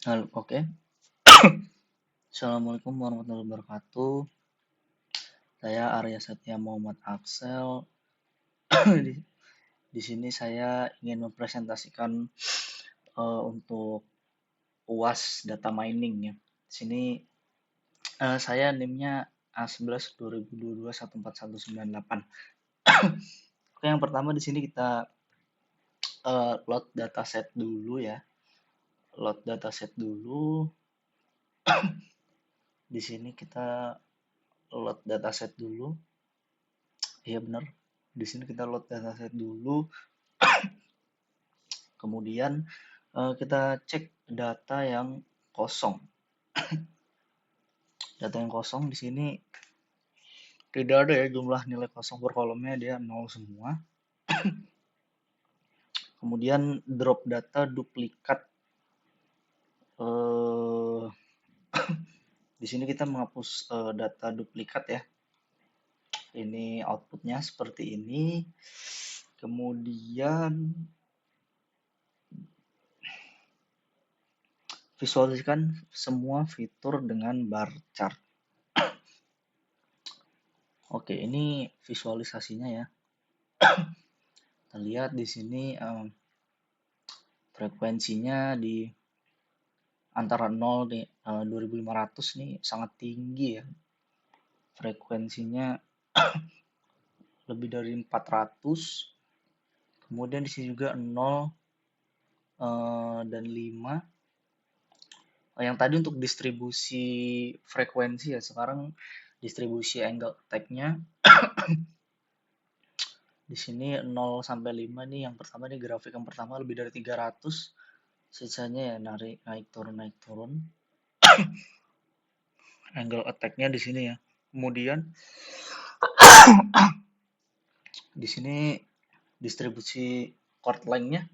Halo, oke. Assalamualaikum warahmatullahi wabarakatuh. Saya Arya Satya Muhammad Axel. Di, di sini saya ingin mempresentasikan untuk UAS data mining ya. Di sini saya NIM-nya A11 2022 14198. Oke, yang pertama di sini kita load dataset dulu ya. Load dataset dulu. Di sini kita load dataset dulu. Iya benar. Di sini kita load dataset dulu. Kemudian kita cek data yang kosong. Data yang kosong di sini tidak ada ya jumlah nilai kosong per kolomnya, dia 0 semua. Kemudian drop data duplikat. Eh, di sini kita menghapus data duplikat ya. Ini outputnya seperti ini. Kemudian visualisasikan semua fitur dengan bar chart. Oke, ini visualisasinya ya. Kita lihat di sini frekuensinya di antara 0 di 2500 nih sangat tinggi ya. Frekuensinya lebih dari 400. Kemudian di sini juga 0 dan 5. Yang tadi untuk distribusi frekuensi ya, sekarang distribusi angle attack-nya di sini 0 sampai 5 nih, yang pertama nih grafik yang pertama lebih dari 300, sisanya ya naik turun. Angle attack-nya di sini ya. Kemudian di sini distribusi chord length-nya.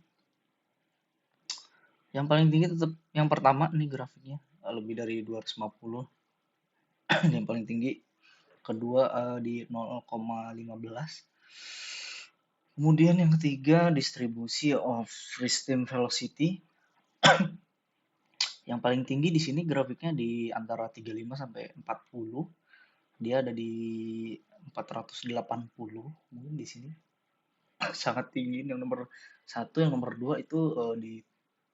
Yang paling tinggi tetap yang pertama nih grafiknya lebih dari 250. Yang paling tinggi. Kedua di 0,15. Kemudian yang ketiga distribusi of resting velocity. Yang paling tinggi di sini grafiknya di antara 35 sampai 40. Dia ada di 480 mungkin di sini. Sangat tinggi. Yang nomor 1, yang nomor 2 itu di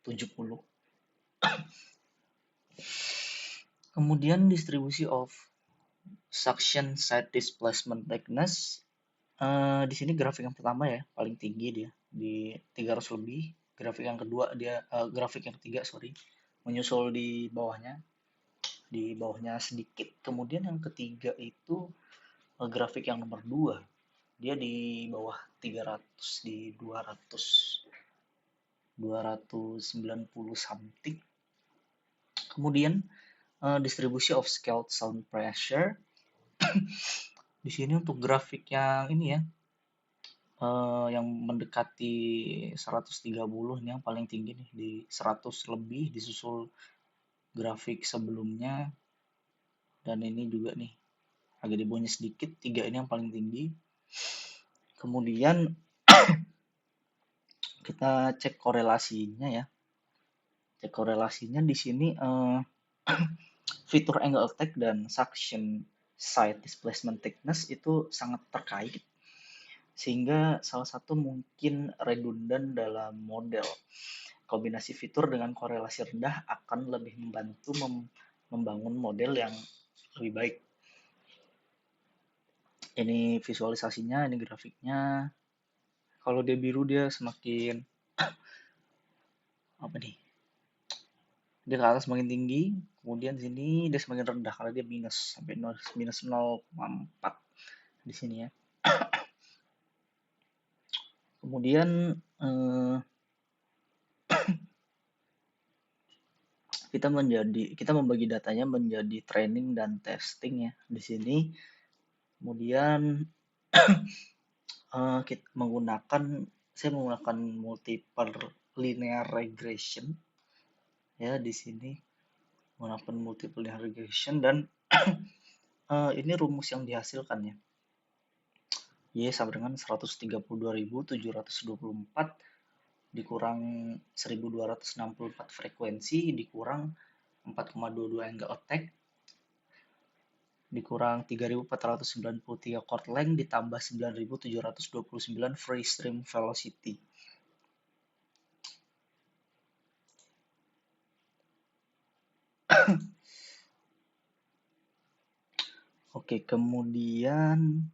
70. Kemudian distribusi of suction side displacement thickness. Di sini grafik yang pertama ya paling tinggi dia di 300 lebih. Grafik yang kedua dia grafik yang ketiga menyusul di bawahnya sedikit. Kemudian yang ketiga itu grafik yang nomor 2, dia di bawah 300, di 290 something. Kemudian distribusi of scaled sound pressure. Di sini untuk grafik yang ini ya, yang mendekati 130 ini yang paling tinggi nih, di 100 lebih, disusul grafik sebelumnya, dan ini juga nih agak di bawahnya sedikit. 3 ini yang paling tinggi. Kemudian kita cek korelasinya ya. Cek korelasinya di sini fitur angle attack dan suction side displacement thickness itu sangat terkait, sehingga salah satu mungkin redundan dalam model. Kombinasi fitur dengan korelasi rendah akan lebih membantu membangun model yang lebih baik. Ini visualisasinya, ini grafiknya. Kalau dia biru dia semakin apa nih? Dia ke atas semakin tinggi, kemudian sini dia semakin rendah karena dia minus sampai minus 0,4 di sini ya. Kemudian kita membagi datanya menjadi training dan testing ya di sini. Kemudian saya menggunakan multiple linear regression ya di sini, menggunakan multiple linear regression, dan ini rumus yang dihasilkan ya. Y sama dengan 132.724 dikurang 1264 frekuensi, dikurang 4,22 angle attack, dikurang 3493 chord length, ditambah 9729 free stream velocity. Oke, kemudian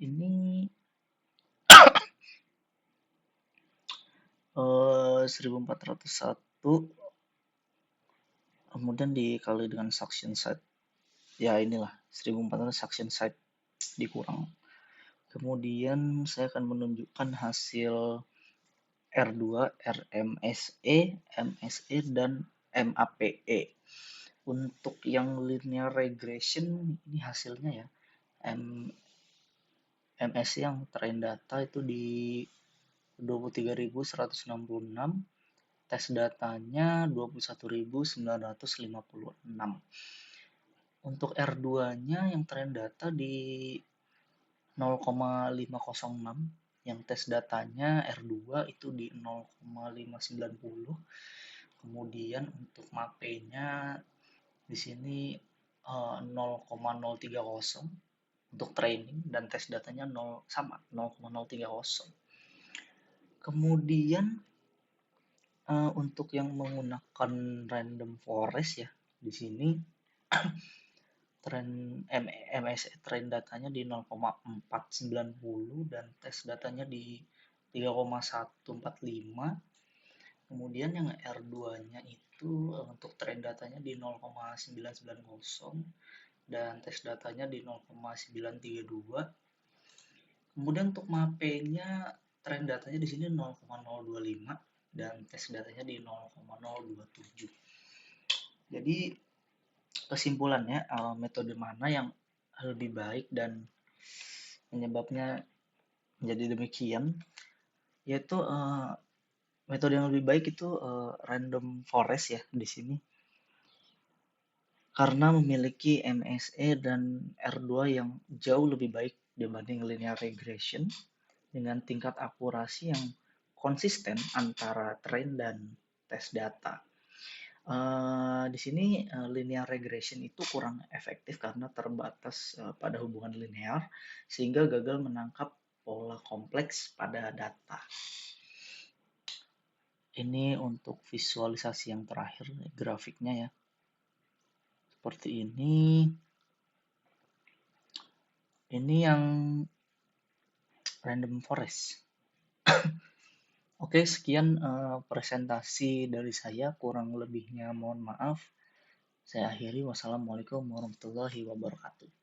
ini 1401 kemudian dikali dengan suction side. Ya inilah 1400 suction side dikurang. Kemudian saya akan menunjukkan hasil R2, RMSE, MSE, dan MAPE. Untuk yang linear regression ini hasilnya ya. MSE yang train data itu di 23.166, tes datanya 21.956. Untuk R2-nya yang train data di 0,506, yang tes datanya R2 itu di 0,590. Kemudian untuk MAPE-nya di sini 0,030 untuk training, dan tes datanya 0,030. Kemudian untuk yang menggunakan random forest ya, di sini MSE train datanya di 0,490 dan tes datanya di 3,145. Kemudian yang R2-nya itu untuk train datanya di 0,990 dan tes datanya di 0,932. Kemudian untuk MAPE-nya train datanya di sini 0,025 dan tes datanya di 0,027. Jadi kesimpulannya metode mana yang lebih baik dan penyebabnya menjadi demikian, yaitu metode yang lebih baik itu random forest ya di sini, karena memiliki MSE dan R2 yang jauh lebih baik dibanding linear regression dengan tingkat akurasi yang konsisten antara train dan tes data. Di sini linear regression itu kurang efektif karena terbatas pada hubungan linear sehingga gagal menangkap pola kompleks pada data. Ini untuk visualisasi yang terakhir grafiknya ya. Seperti ini. Ini yang random forest. Oke, sekian presentasi dari saya, kurang lebihnya mohon maaf. Saya akhiri, wassalamualaikum warahmatullahi wabarakatuh.